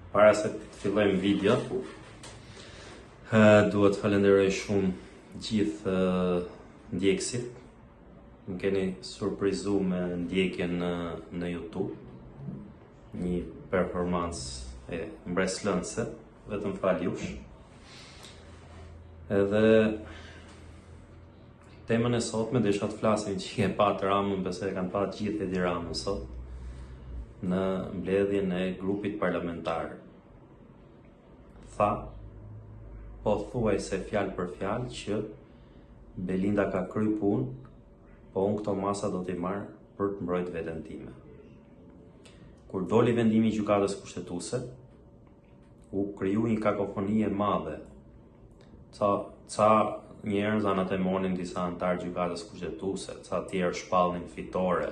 Para se të fillojmë video, duhet të falenderoj shumë gjithë ndjekësit. Më keni surprizu me ndjekjen në YouTube. Një performancë e mbreslëndse, vetëm fal jush. Edhe temën e sotme desha të flasim që e patë Ramën, besoj e kanë patë gjithë Edi Ramën sot, në mbledhjen e grupit parlamentar. Tha, po thuaj se fjalë për fjalë që Belinda ka kry punë, po unë këto masa do t'i marrë për të mbrojtë veten time. Kur doli vendimi i gjykatës kushtetuese, u kriju një kakofoni e madhe. Ca njerëz anatemonin disa antar gjykatës kushtetuese, ca tjerë shpallnin fitore,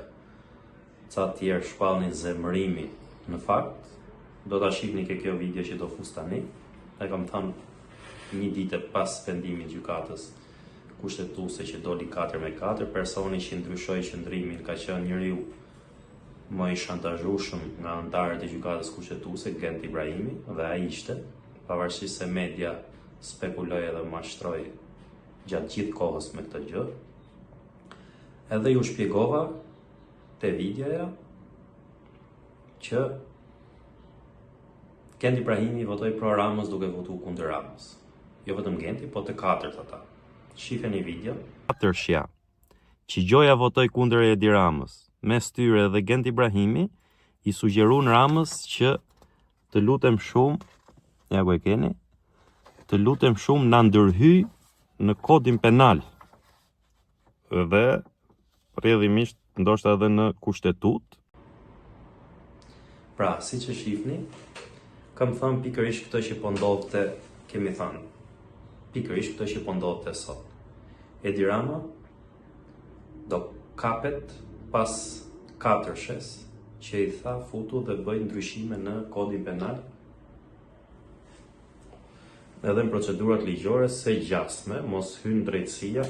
ca tjerë shpallnin zemërimi. Në fakt, do ta shihni ke kjo video që do fus tani. E kam thënë një ditë pas vendimit gjykatës kushtetuese që doli 4-4, personi që ndryshoi qëndrimin ka qenë njeriu më i shantazhueshëm nga antarët e gjykatës kushtetuese, Gent Ibrahimi, dhe ai ishte, pavarësisht se media spekuloi edhe mashtroi gjatë gjithë kohës me këtë gjë. Edhe ju shpjegova te videoja që Gent Ibrahimi votoi pro Ramës duke votuar kundër Ramës. Jo vetëm Genti, po të katërt ata. Shifeni video. Katërshja, që Gjoja votoi kundër Edi Ramës, mes tyre edhe Gent Ibrahimi, i sugjeruan Ramës që të lutem shumë, ja ku e keni, të lutem shumë na ndërhyj në kodin penal. Dhe rrjedhimisht ndoshta edhe në kushtetut. Pra, siç e shihni, kam thënë pikërisht këtë që po ndodhte, kemi thënë. Pikërisht këtë që po ndodhte sot. Edi Rama do kapet pas katërshes që i tha futu dhe bëj ndryshime në kodin penal edhe në procedurat ligjore se gjasme, mos hyn drejtësia,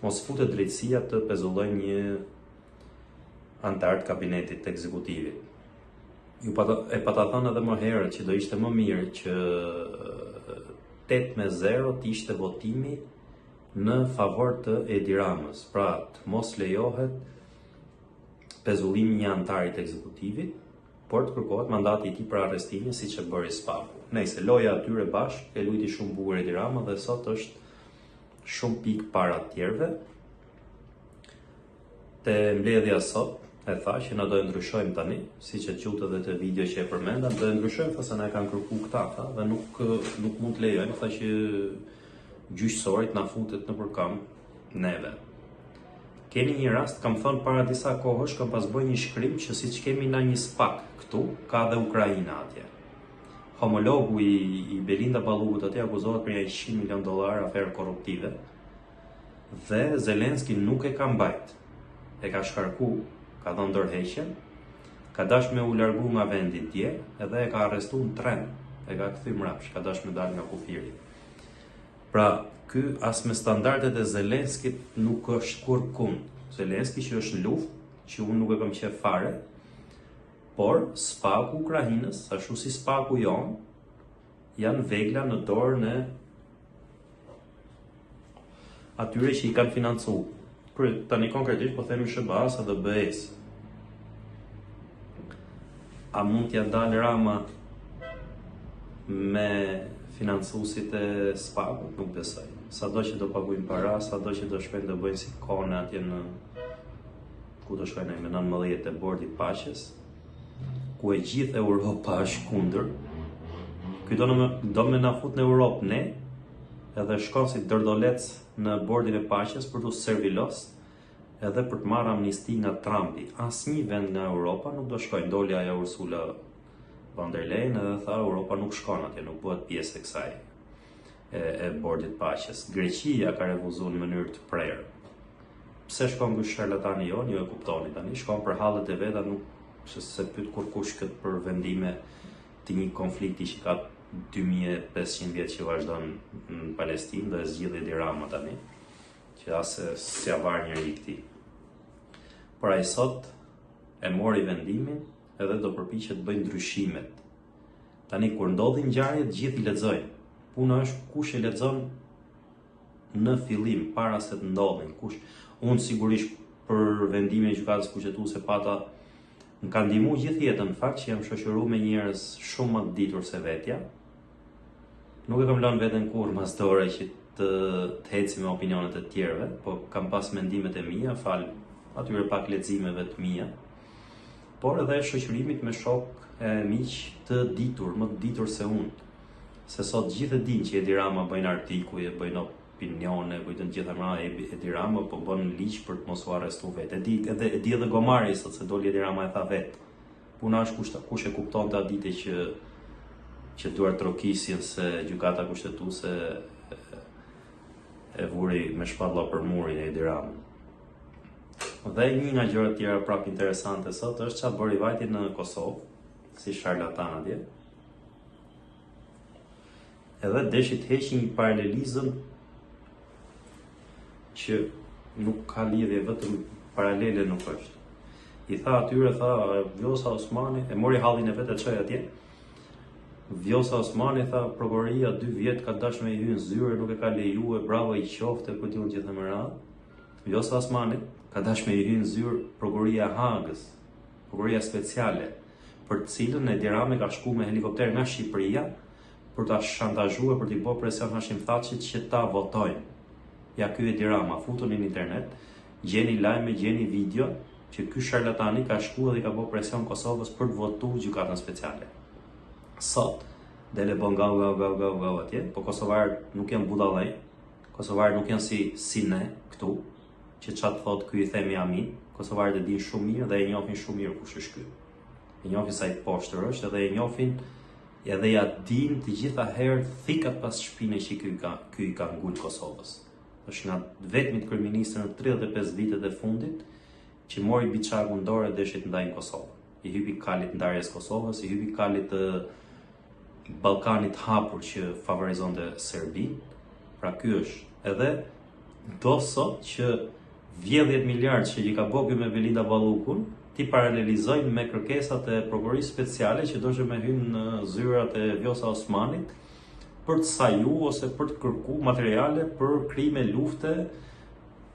mos futet drejtësia të pezulloj një antar të kabinetit të ekzekutivit. Ju e pata thënë edhe më herët që do ishte më mirë që 8-0 të ishte votimi në favor të Edi Ramës, pra të mos lejohet pezullimi një antari të ekzekutivit, por të kërkohet mandati i tij për arrestimin siç e bëri Spaku. Nëse loja atyre bashkë e luajti shumë bukur Edi Rama dhe sot është shumë pikë para të tjerëve. Te mbledhja sot e tha që na do e ndryshojmë tani, siç e qutë edhe te video që e përmenda, do e ndryshojmë, thasë na e kanë kërkuar këta, tha, dhe nuk mund të lejojmë, tha që gjyqësorit na futet nëpër këmbë neve. Keni një rast, kam thënë para disa kohësh, kam pas bëj një shkrim që siç kemi na një SPAK këtu, ka dhe Ukraina atje. Homologu i Belinda Ballugut atje akuzohet për $100 milion aferë korruptive dhe Zelenski nuk e ka mbajt. E ka shkarku, ka dhënë ndërheqjen, ka dash me u largu nga vendi dje, edhe e ka arrestuar në tren, e ka kthy mrapsh, ka dash me dal nga kufiri. Pra, ky as me standardet e Zelenskit nuk është kurrkund. Zelenski që është në luftë, që unë nuk e kam qef fare, por Spaku Ukrainës, ashtu si Spaku jon, janë vegla në dorën e atyre që i kanë financuar. Tani konkretisht po themi SBA-s edhe BE-s. A mund t'ja dalë Rama me financuesit e Spakut? Nuk besoj. Sado që do paguajnë para, sado që do shkojnë të bëjnë si kone atje në ku do shkojnë me 19 e bordit paqes, ku e gjithë Europa është kundër. Ky do me na fut në Europë ne, edhe shkon si dërdolec në bordin e paqes për të servilos edhe për të marrë amnisti nga Trumpi. Asnjë vend nga Europa nuk do shkojnë. Doli ajo Ursula von der Leyen edhe tha Europa nuk shkon atje, nuk bëhet pjesë e kësaj e bordit paqes. Greqia ka refuzuar në mënyrë të prerë. Pse shkon ky sharlatani jon, ju e kuptoni tani, shkon për hallet e veta, nuk se pyet kurkush këtë për vendime të një konflikti që ka 2500 vjet që vazhdon në Palestinë dhe zgjidhje Edi Rama tani, që asë s'ja var njëri këtij. Por ai sot e mori vendimin edhe do përpiqet të bëjë ndryshimet Tani kur ndodhin ngjarjet, gjithë i lexojnë. Puna është kush e lexon në fillim, para se të ndodhin. Unë sigurisht për vendimin e gjykatës kushtetuese pata më ka ndihmuar gjithë jetën në fakt që jam shoqëruar me njerëz shumë më të ditur se vetja. Nuk e kam lënë veten kurrë mas dore që të heci me opinionet e tjerëve, po kam pas mendimet e mia, fal atyre pak leximeve të mia, por edhe shoqërimit me shok e miq të ditur, më të ditur se unë. Se sot gjithë e dinë që Edi Rama bëjnë artikuj, bëjnë opinione, kujtën gjithë mëra Edi Rama, po bën ligj për të mos u arrestu vetë. E di edhe Gomari sot se doli Edi Rama e tha vetë. Puna është kush e kupton ta ditë që duart trokisin se gjykata kushtetuese e vuri me shpatlla për murin e Edi Ramën. Dhe një nga gjërat tjera prap interesante sot është çfarë bëri vajti në Kosovë, si sharlatan atje. Edhe deshi të heqë një paralelizëm që nuk ka lidhje, vetëm paralele nuk është. I tha atyre, Vjosa Osmani, e mori hallin e vetë e çoi atje. Vjosa Osmani tha, prokuroria 2 vjet ka dashur me i hyrë në zyre, nuk e ka lejuar, bravo i qofte, po diun gjithë më radh. Vjosa Osmani ka dashur me i hyrë në zyre prokuroria e Hagës, prokuroria speciale, për të cilën Edi Rama ka shkuar me helikopter nga Shqipëria për ta shantazhuar, për t'i bërë presion Hashim Thaçit që ta votojnë. Ja ky Edi Rama, futuni në internet, gjeni lajme, gjeni video që ky sharlatani ka shkuar dhe ka bërë presion Kosovës për të votuar gjykatën speciale. Sot dele bën gau atje, po kosovarët nuk janë budallaj, kosovarët nuk janë si ne këtu, që çfarë thot ky i themi amin. Kosovarët e dinë shumë mirë dhe e njohin shumë mirë kush është ky. E njohin sa i poshtër është edhe e njohin edhe ja din të gjitha herë thikat pas shpinën që ky i ka ngul Kosovës. Është nga vetmit kryeministër në 35 vitet e fundit që mori biçakun dorë dhe deshi të ndajnë Kosovën. I hypi kalit ndarjes Kosovës, i hypi kalit të Ballkanit hapur që favorizonte Serbinë. Pra ky është. Edhe do sot që vjedhjet miliardë që i ka bërë me Belinda Ballukun, ti paralelizojnë me kërkesat e prokurorisë speciale që doshte me hyrë në zyrat e Vjosa Osmanit për të saju ose për të kërkuar materiale për krime lufte,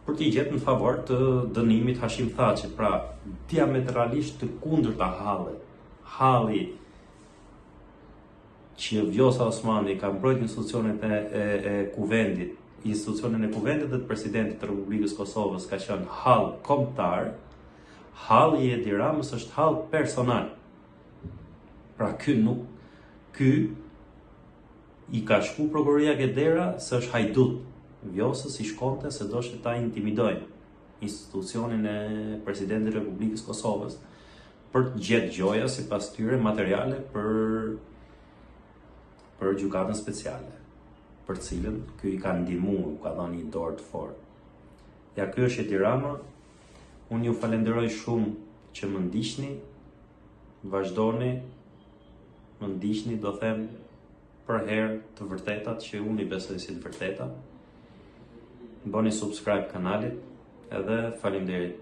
për t'i gjetë në favor të dënimit Hashim Thaçit. Pra, diametralisht të kundërta halli që Vjosa Osmani ka mbrojtur institucionet e kuvendit, institucionin e kuvendit dhe të presidentit të Republikës Kosovës ka qenë hall kombëtar, halli i Edi Ramës është hall personal. Pra ky i ka shku prokuroria ke dera se është hajdut. Vjosës i shkonte se doshte ta intimidojnë institucionin e presidentit të Republikës Kosovës për të gjetë gjoja sipas tyre materiale për gjykatën speciale, për cilën ky i ka ndihmuar, ka dhënë një dorë të fortë. Ja ky është Edi Rama. Unë ju falenderoj shumë që më ndiqni, vazhdoni, më ndiqni, do them për herë të vërtetat që unë i besoj si të vërteta. Bëni subscribe kanalit edhe faleminderit.